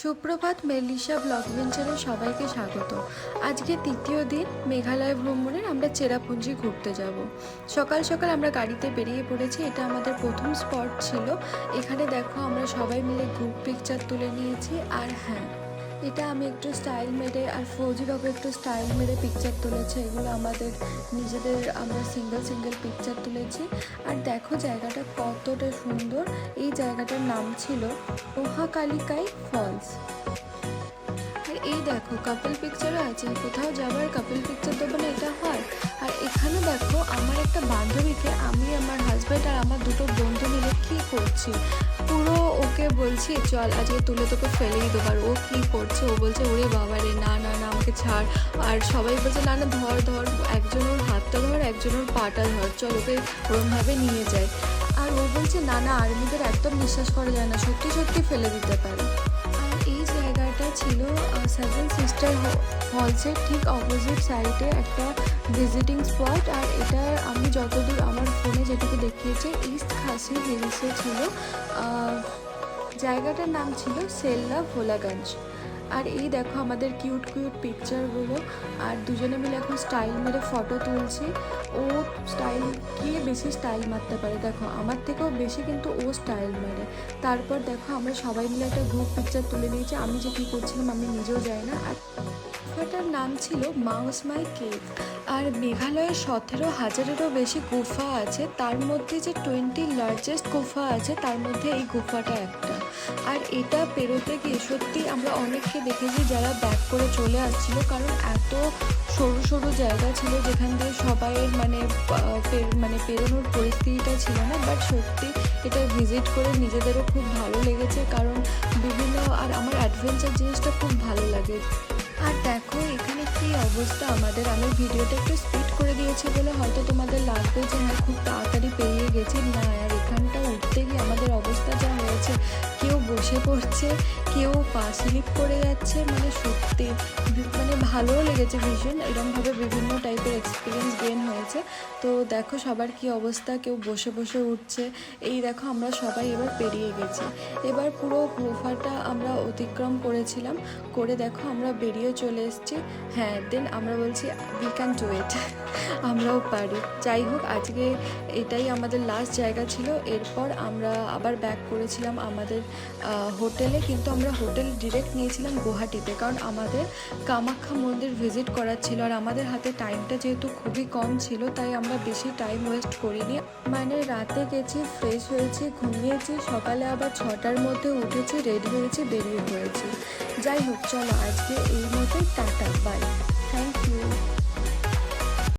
সুপ্রভাত, মেলিশা ব্লগ ভেঞ্চারে সবাইকে স্বাগত। আজকে তৃতীয় দিন মেঘালয় ভ্রমণের। আমরা চেরাপুঞ্জি ঘুরতে যাব। সকাল সকাল আমরা গাড়িতে বেরিয়ে পড়েছি। এটা আমাদের প্রথম স্পট ছিল। এখানে দেখো আমরা সবাই মিলে গ্রুপ পিকচার তুলে নিয়েছি। আর হ্যাঁ, এটা আমি একটু স্টাইল মেরে আর ফৌজিবাবু একটু স্টাইল মেরে পিকচার তুলেছে। এগুলো আমাদের নিজেদের, আমরা সিঙ্গেল সিঙ্গেল পিকচার তুলেছি। আর দেখো জায়গাটা কতটা সুন্দর। এই জায়গাটার নাম ছিল মহাকালিকাই ফলস। আর এই দেখো কাপল পিকচারও আছে। কোথাও যাবার কাপল পিকচার দেবো না, এটা হয়। আর এখানে দেখো আমার একটা বান্ধবীকে আমি, আমার হাজব্যান্ড আর আমার দুটো বন্ধু মিলে কী করছি, পুরো ওকে বলছি চল আজকে তুলে তোকে ফেলেই দেবো। আর ও কী করছে, ও বলছে ওরে বাবা রে, না না না আমাকে ছাড়। আর সবাই বলছে না না ধর ধর, একজন ওর হাতটা ধর, একজন ওর পাটা ধর, চল ওকে ওরমভাবে নিয়ে যায়। আর ও বলছে না না, আর্মিদের একদম বিশ্বাস করা যায় না, সত্যি সত্যি ফেলে দিতে পারে। আর এই জায়গাটা ছিল সেভেন সিস্টার ফলসের ঠিক অপোজিট সাইডে একটা ভিজিটিং স্পট। আর এটা আমি যতদূর আমার ফোনে যেটুকু দেখিয়েছে ইস্ট খাসি হিলসে ছিল। জায়গাটার নাম ছিল সেল্লা ভোলাগঞ্জ। আর এই দেখো আমাদের কিউট কিউট পিকচারগুলো। আর দুজনে মিলে এখন স্টাইল মেরে ফটো তুলছি। ও স্টাইল গিয়ে বেশি স্টাইল মারতে পারে, দেখো আমার থেকেও বেশি কিন্তু ও স্টাইল মারে। তারপর দেখো আমরা সবাই মিলে একটা গ্রুপ পিকচার তুলে নিয়েছি। আমি যে কী করছিলাম আমি নিজেও যাই না। আর গুফাটার নাম ছিল মাউস মাই কেভ। আর মেঘালয়ে 17,000-এরও বেশি গুফা আছে। তার মধ্যে যে 20 লার্জেস্ট গুফা আছে তার মধ্যে এই গুফাটা একটা। আর এটা পেরোতে গিয়ে সত্যি আমরা অনেককে দেখেছি যারা ব্যাক করে চলে আসছিল, কারণ এত সরু সরু জায়গা ছিল যেখান দিয়ে সবাইয়ের মানে পেরোনোর পরিস্থিতিটা ছিল না। বাট সত্যি এটা ভিজিট করে নিজেদেরও খুব ভালো লেগেছে, কারণ বিভিন্ন, আর আমার অ্যাডভেঞ্চার জিনিসটা খুব ভালো লাগে। আর দেখো এখানে কী অবস্থা আমাদের। আমি ভিডিওটা একটু স্পিড করে দিয়েছি বলে হয়তো তোমাদের লাগবে যে হ্যাঁ খুব তাড়াতাড়ি পেরিয়ে গেছি, না। আর এখানটা উঠতে গিয়ে আমাদের অবস্থা যা হয়েছে, কেউ বসে পড়ছে, কেউ পা স্লিপ করে যাচ্ছে, মানে সত্যি মানে ভালোও লেগেছে ভীষণ। এরকমভাবে বিভিন্ন টাইপের এক্সপিরিয়েন্স গেইন হয়েছে। তো দেখো সবার কী অবস্থা, কেউ বসে বসে উঠছে। এই দেখো আমরা সবাই এবার পেরিয়ে গেছি। এবার পুরো গুফাটা আমরা অতিক্রম করেছিলাম, করে দেখো আমরা বেরিয়ে চলে এসেছি। হ্যাঁ, দেন আমরা বলছি উই ক্যান ডু ইট, আমরাও পারি। যাই হোক, আজকে এটাই আমাদের লাস্ট জায়গা ছিল। এরপর আমরা আবার ব্যাক করেছিলাম আমাদের হোটেলে, কিন্তু আমরা হোটেল ডিরেক্ট নিয়েছিলাম গুয়াহাটিতে, কারণ আমাদের কামাখ্যা মন্দির ভিজিট করার ছিল। আর আমাদের হাতে টাইমটা যেহেতু খুবই কম ছিল, তাই আমরা বেশি টাইম ওয়েস্ট করিনি। মানে রাতে গেছি, ফ্রেশ হয়েছি, ঘুমিয়েছি, সকালে আবার 6টার মধ্যে উঠেছি, রেডি হয়েছি, বেরিয়ে পড়েছি। যাই হোক, চলো আজকে এই মতোই, টাটা, বাই, থ্যাংক ইউ।